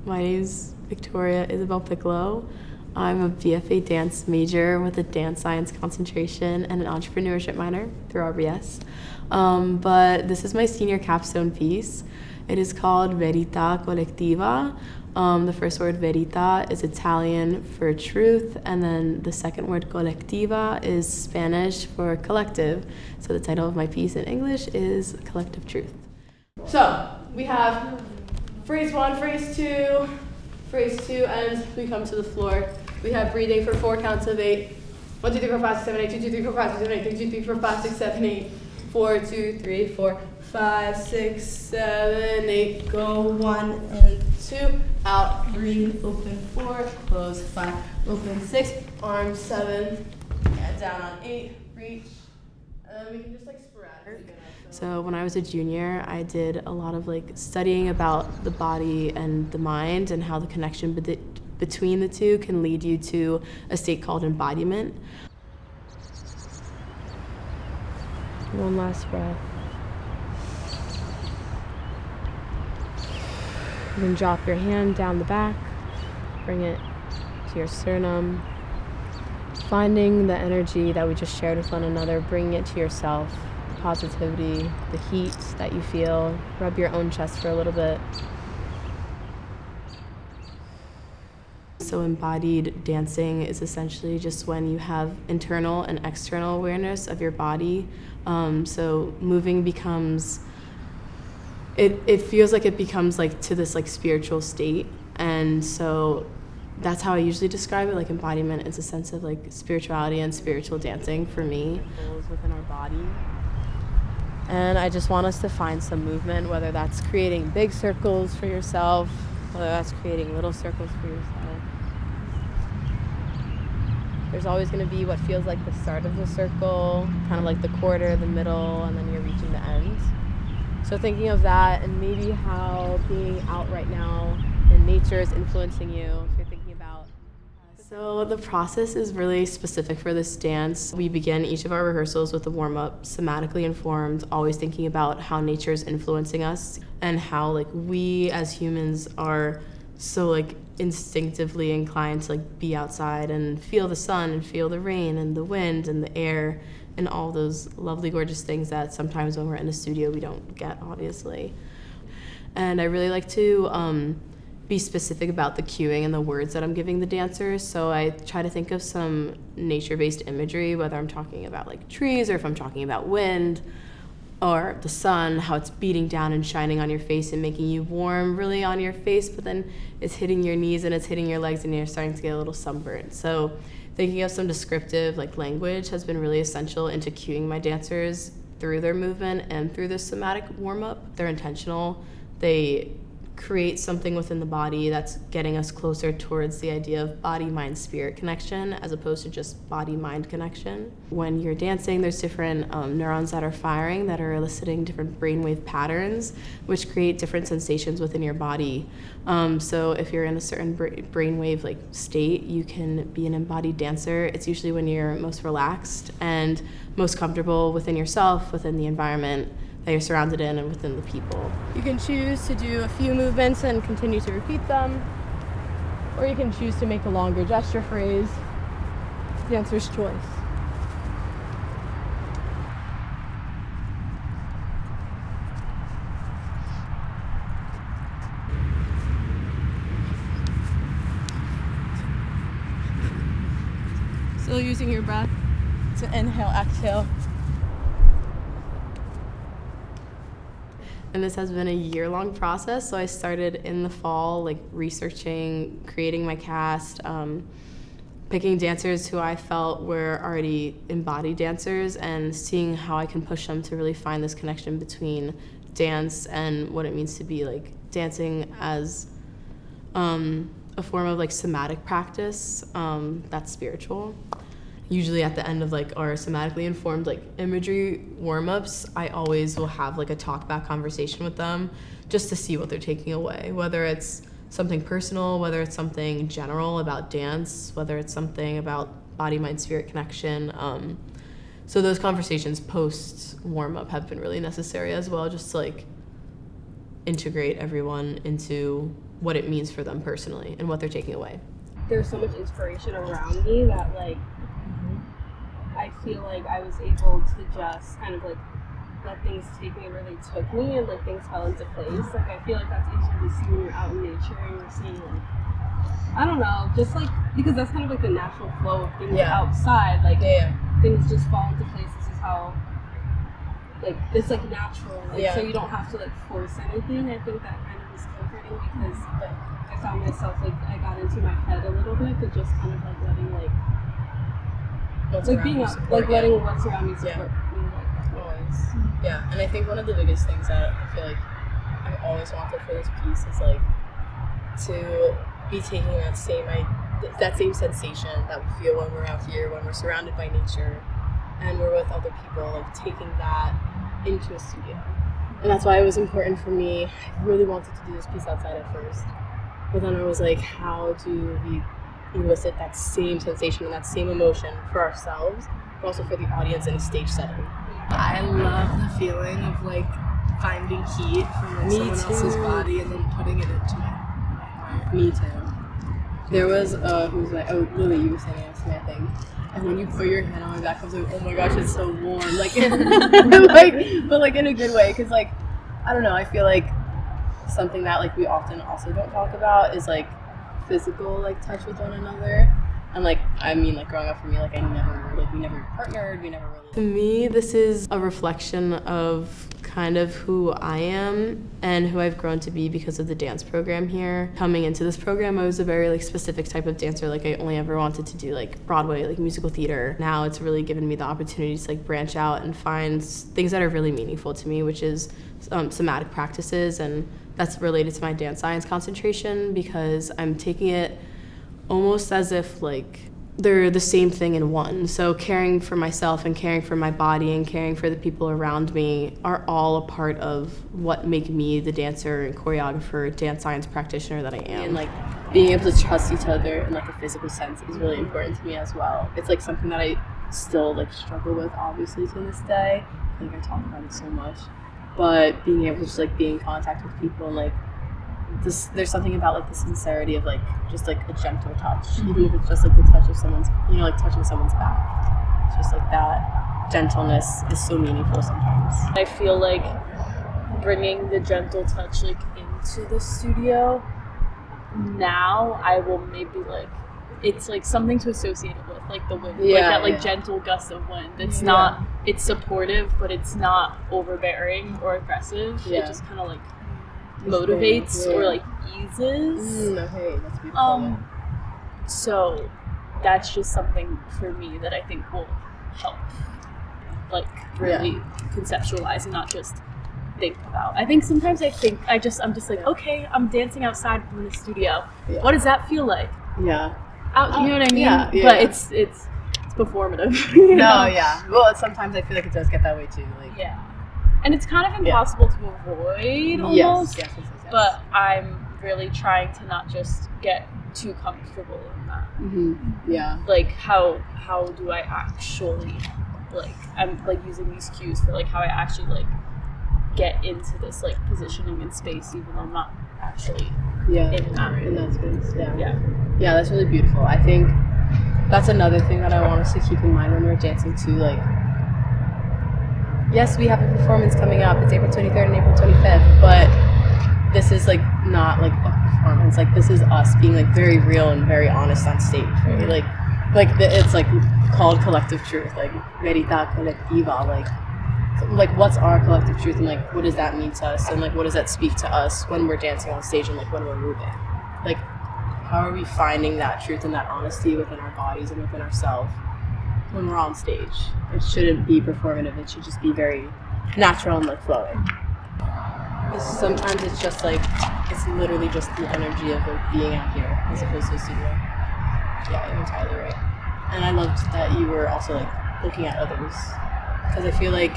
My name's Victoria Isabel Piccolo. I'm a BFA dance major with a dance science concentration and an entrepreneurship minor through RBS. But this is my senior capstone piece. It is called Verità Collettiva. The first word verita is Italian for truth, and then the second word collectiva is Spanish for collective. So the title of my piece in English is Collective Truth. So we have phrase 1, phrase 2, and we come to the floor. We have breathing for 4 counts of 8. 1, 2, 3, 4, 5, 6, 7, 8, 2, 2, 3, 4, 5, 6, 7, 8, 2, 3, 4, 5, 6, 7, 8, 4, 2, 3, 4, 5, 6, 7, 8, go 1 and 2, out, breathe, open 4, close 5, open 6, arms 7, down on 8, reach, and then we can just sporadic. So when I was a junior, I did a lot of studying about the body and the mind and how the connection between the two can lead you to a state called embodiment. One last breath. You can drop your hand down the back, bring it to your sternum, finding the energy that we just shared with one another, bringing it to yourself, the positivity, the heat that you feel. Rub your own chest for a little bit. So embodied dancing is essentially just when you have internal and external awareness of your body. So moving becomes, it feels like it becomes to this spiritual state. And so that's how I usually describe it. Embodiment is a sense of spirituality and spiritual dancing for me. Within our body. And I just want us to find some movement, whether that's creating big circles for yourself, whether that's creating little circles for yourself. There's always going to be what feels like the start of the circle, kind of like the quarter, the middle, and then you're reaching the end. So thinking of that and maybe how being out right now in nature is influencing you, if you're thinking about. So the process is really specific for this dance. We begin each of our rehearsals with a warm-up, somatically informed, always thinking about how nature is influencing us and how we as humans are so instinctively inclined to be outside and feel the sun and feel the rain and the wind and the air and all those lovely, gorgeous things that sometimes when we're in a studio we don't get, obviously. And I really like to be specific about the cueing and the words that I'm giving the dancers. So I try to think of some nature-based imagery, whether I'm talking about trees or if I'm talking about wind or the sun, how it's beating down and shining on your face and making you warm really on your face, but then it's hitting your knees and it's hitting your legs and you're starting to get a little sunburned. So thinking of some descriptive language has been really essential into cueing my dancers through their movement and through the somatic warm-up. They're intentional. They create something within the body that's getting us closer towards the idea of body-mind-spirit connection as opposed to just body-mind connection. When you're dancing, there's different neurons that are firing that are eliciting different brainwave patterns, which create different sensations within your body. So if you're in a certain brainwave state, you can be an embodied dancer. It's usually when you're most relaxed and most comfortable within yourself, within the environment that you're surrounded in and within the people. You can choose to do a few movements and continue to repeat them, or you can choose to make a longer gesture phrase. Dancer's choice. Still using your breath to inhale, exhale. And this has been a year-long process, so I started in the fall, researching, creating my cast, picking dancers who I felt were already embodied dancers and seeing how I can push them to really find this connection between dance and what it means to be dancing as a form of somatic practice that's spiritual. Usually at the end of our somatically informed imagery warm-ups, I always will have a talk back conversation with them just to see what they're taking away, whether it's something personal, whether it's something general about dance, whether it's something about body, mind, spirit connection. So those conversations post warm-up have been really necessary as well, just to integrate everyone into what it means for them personally and what they're taking away. There's so much inspiration around me that like I feel like I was able to just kind of like let things take me where they took me, and like things fell into place. Like I feel like that's easier to see when you're out in nature and you're seeing like, I don't know, just like, because that's kind of like the natural flow of things outside. Like things just fall into place. This is how, like, it's like natural. Like, so you don't have to like force anything. I think that kind of was comforting because like I found myself like I got into my head a little bit, but just kind of like letting like what's like being like letting what's around me support me. Like, always. Yeah, and I think one of the biggest things that I feel like I've always wanted for this piece is like to be taking that same sensation that we feel when we're out here, when we're surrounded by nature and we're with other people, like taking that into a studio. And that's why it was important for me. I really wanted to do this piece outside at first, but then I was like, how do we elicit that same sensation and that same emotion for ourselves, but also for the audience in a stage setting? I love the feeling of like finding heat from like someone else's body and then putting it into my heart. Me too. There was who's like, oh Lily, you were saying this to me, I think. And when you put your hand on my back, I was like, oh my gosh, it's so warm. Like, but like in a good way, because like, I don't know, I feel like something that like we often also don't talk about is like physical like touch with one another. And like, I mean, like growing up for me, like we never partnered, we never really. To me, this is a reflection of kind of who I am and who I've grown to be because of the dance program here. Coming into this program, I was a very like specific type of dancer. Like I only ever wanted to do like Broadway, like musical theater. Now it's really given me the opportunity to like branch out and find things that are really meaningful to me, which is somatic practices, and that's related to my dance science concentration because I'm taking it almost as if like they're the same thing in one. So caring for myself and caring for my body and caring for the people around me are all a part of what make me the dancer and choreographer, dance science practitioner that I am. And like being able to trust each other in like a physical sense is really important to me as well. It's like something that I still like struggle with obviously to this day. I think I talk about it so much. But being able to just like be in contact with people and like there's something about like the sincerity of like just like a gentle touch, even if it's just like the touch of someone's, you know, like touching someone's back. It's just like that gentleness is so meaningful sometimes. I feel like bringing the gentle touch like into the studio now, I will maybe like it's like something to associate it with, like the wind, like that like gentle gust of wind. It's not, it's supportive, but it's not overbearing or aggressive. It just kind of like motivates or like eases. Okay, that's beautiful. So that's just something for me that I think will help like really conceptualize and not just think about. I think sometimes I'm just like, okay, I'm dancing outside from the studio. What does that feel like? Out, you know what I mean? But it's performative. You know? Well, sometimes I feel like it does get that way too. Like and it's kind of impossible to avoid almost. Yes. But I'm really trying to not just get too comfortable in that. Like how do I actually like, I'm like using these cues for like how I actually like get into this like positioning in space even though I'm not actually in that space. Yeah, that's really beautiful. I think that's another thing that I want us to keep in mind when we're dancing too. Like, yes, we have a performance coming up. It's April 23rd and April 25th, but this is like not like a performance. Like this is us being like very real and very honest on stage, right? It's like called collective truth, like verita colectiva, like what's our collective truth and like what does that mean to us and like what does that speak to us when we're dancing on stage and like when we're moving, like how are we finding that truth and that honesty within our bodies and within ourselves when we're on stage? It shouldn't be performative. It should just be very natural and like flowing. Sometimes it's just like it's literally just the energy of like being out here as opposed to a studio. Yeah, you're entirely right. And I loved that you were also like looking at others, because I feel like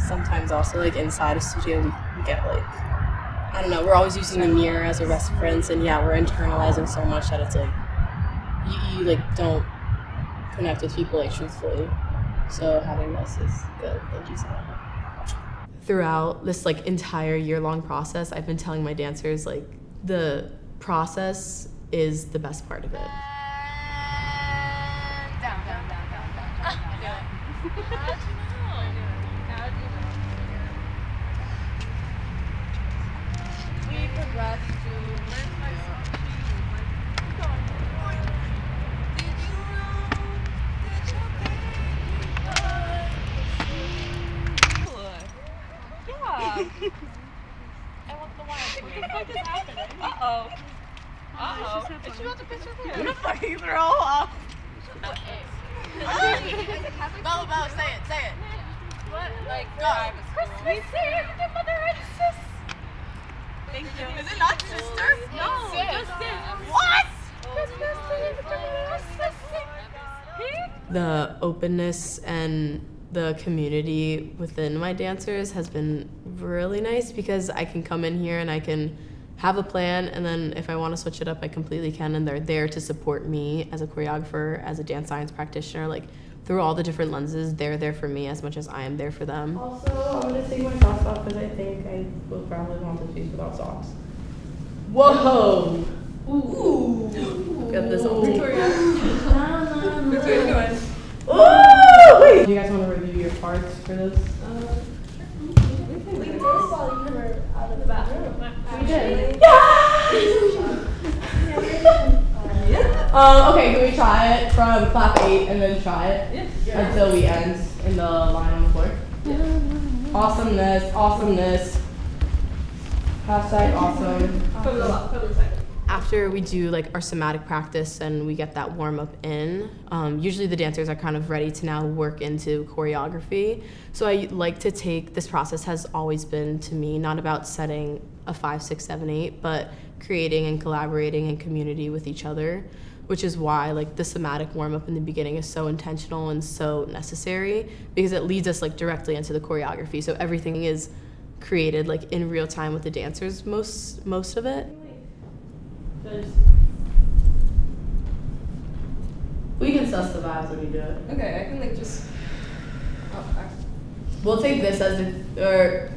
sometimes also like inside a studio we get like, I don't know, we're always using the mirror as a reference, and we're internalizing so much that it's like you like don't connect with people like truthfully. So having this is good. Thank you so much. throughout this like entire year-long process, I've been telling my dancers like the process is the best part of it. We progress to I want the wine. What the fuck is happening? Uh-oh. Is she about to piss her pants? I'm gonna fucking throw off. Bella, say it. What? Like, go. Christmas Eve, your mother and sis. Thank you. Is it not sister? No, just sis. What? Christmas Eve, your mother and sis. The openness and the community within my dancers has been really nice because I can come in here and I can have a plan, and then if I want to switch it up, I completely can, and they're there to support me as a choreographer, as a dance science practitioner, like through all the different lenses. They're there for me as much as I am there for them. Also, I'm gonna take my socks off because I think I will probably want to piece without socks. Whoa! Ooh! Got this on Victoria. Victoria, go ahead. Oh, wait. Do you guys want to review your parts for this? We did while you were out of the bathroom. We did. Okay, can we try it from clap 8 and then try it until we end in the line on the floor? Awesomeness. Hashtag awesome. From the second. After we do like our somatic practice and we get that warm up in, usually the dancers are kind of ready to now work into choreography. So I like to take, this process has always been to me not about setting a 5, 6, 7, 8, but creating and collaborating in community with each other, which is why like the somatic warm up in the beginning is so intentional and so necessary because it leads us like directly into the choreography. So everything is created like in real time with the dancers, most of it. We can suss the vibes when you do it. Okay, I can like just. We'll take this as or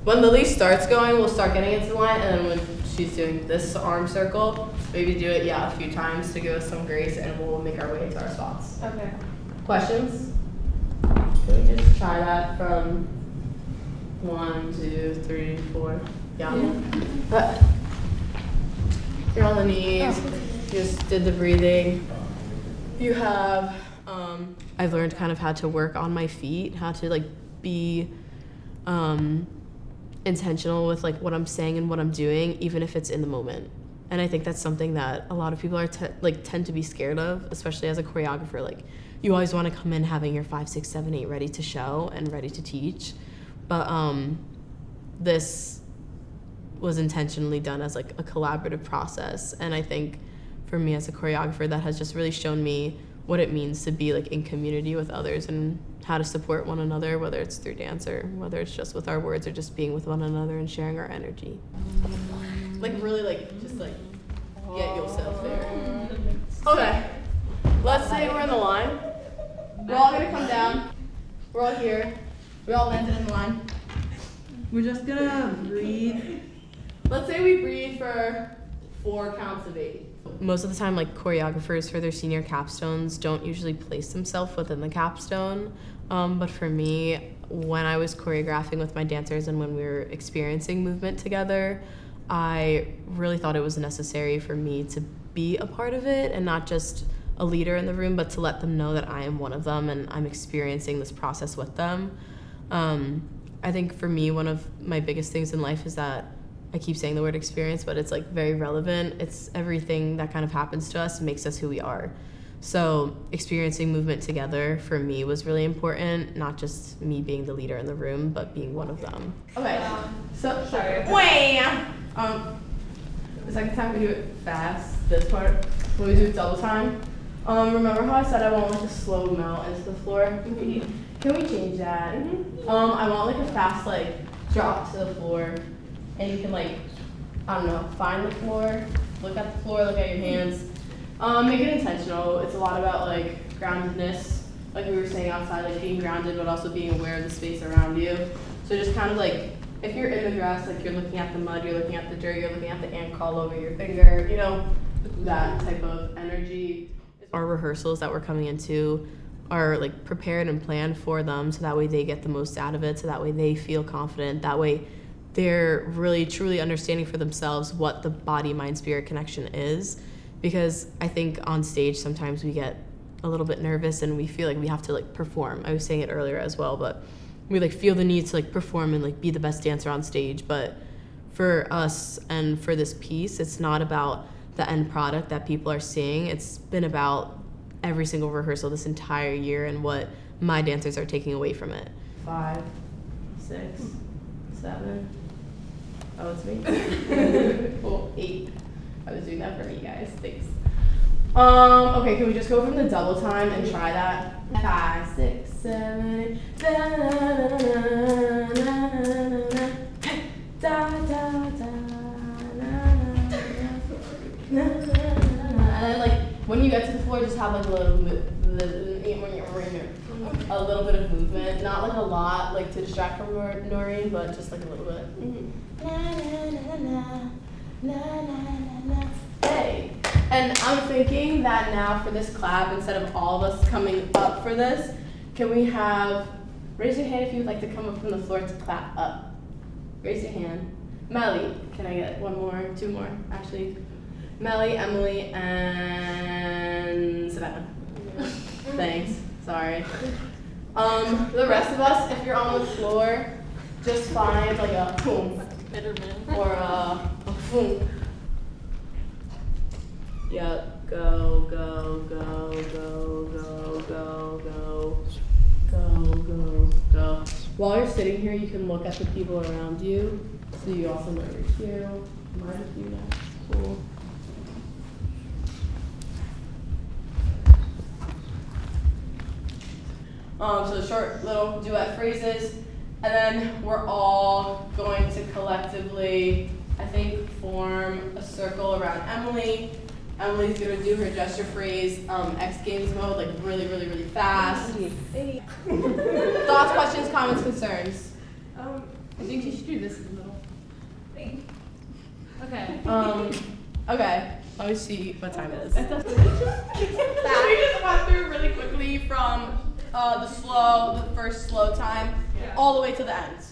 when Lily starts going, we'll start getting into the line, and then when she's doing this arm circle, maybe do it a few times to give us some grace, and we'll make our way into our spots. Okay. Questions? Can we just try that from 1, 2, 3, 4? Yeah. You're on the knees, just did the breathing. You have, I've learned kind of how to work on my feet, how to like be intentional with like what I'm saying and what I'm doing, even if it's in the moment. And I think that's something that a lot of people are tend to be scared of, especially as a choreographer. Like you always want to come in having your 5, 6, 7, 8 ready to show and ready to teach. But this was intentionally done as like a collaborative process, and I think for me as a choreographer that has just really shown me what it means to be like in community with others and how to support one another, whether it's through dance or whether it's just with our words or just being with one another and sharing our energy. Like really like just like get yourself there. Okay, let's say we're in the line. We're all gonna come down. We're all here. We all landed in the line. We're just gonna breathe. Let's say we breathe for 4 counts of 8. Most of the time, like choreographers for their senior capstones don't usually place themselves within the capstone. But for me, when I was choreographing with my dancers and when we were experiencing movement together, I really thought it was necessary for me to be a part of it and not just a leader in the room, but to let them know that I am one of them and I'm experiencing this process with them. I think for me, one of my biggest things in life is that I keep saying the word experience, but it's like very relevant. It's everything that kind of happens to us makes us who we are. So experiencing movement together for me was really important, not just me being the leader in the room, but being one of them. Okay, so the second time we do it fast, this part, when we do it double time, remember how I said I want like a slow melt into the floor? Can we change that? I want like a fast like drop to the floor. And you can like, I don't know, find the floor, look at the floor, look at your hands. Make it intentional. It's a lot about like groundedness, like we were saying outside, like being grounded, but also being aware of the space around you. So just kind of like, if you're in the grass, like you're looking at the mud, you're looking at the dirt, you're looking at the ant crawl over your finger, you know, that type of energy. Our rehearsals that we're coming into are like prepared and planned for them, so that way they get the most out of it, so that way they feel confident, that way they're really truly understanding for themselves what the body mind spirit connection is. Because I think on stage sometimes we get a little bit nervous and we feel like we have to like perform. I was saying it earlier as well, but we like feel the need to like perform and like be the best dancer on stage. But for us and for this piece, it's not about the end product that people are seeing. It's been about every single rehearsal this entire year and what my dancers are taking away from it. 5, 6, 7. Oh, it's me. Cool. 8. I was doing that for me, guys. Thanks. Okay, can we just go from the double time and try that? 5, 6, 7, 8. Da da da da da da da da. And then, like, when you get to the floor, just have like a little bit of movement, not like a lot, like to distract from Noreen, but just like a little bit. Hey, and I'm thinking that now for this clap, instead of all of us coming up for this, can we have, raise your hand if you would like to come up from the floor to clap up. Raise your hand. Melly, can I get 1 more, 2 more, actually? Melly, Emily, and Savannah. Thanks, sorry. The rest of us, if you're on the floor, just find like a boom or a boom. Yep, go, go, go, go, go, go, go, go, go, go. While you're sitting here, you can look at the people around you, so you also know you're here. Mind if you know. Cool. So short little duet phrases, and then we're all going to collectively, I think, form a circle around Emily. Emily's gonna do her gesture phrase, X Games mode, like really, really, really fast. Thoughts, questions, comments, concerns? I think you should do this in the middle. Okay. Okay. Let me see what time it is. We just went through really quickly from the first slow time, all the way to the end.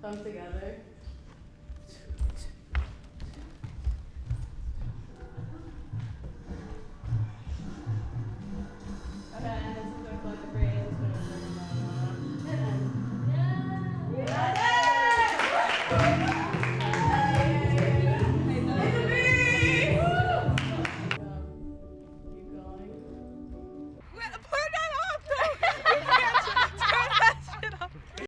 Come together.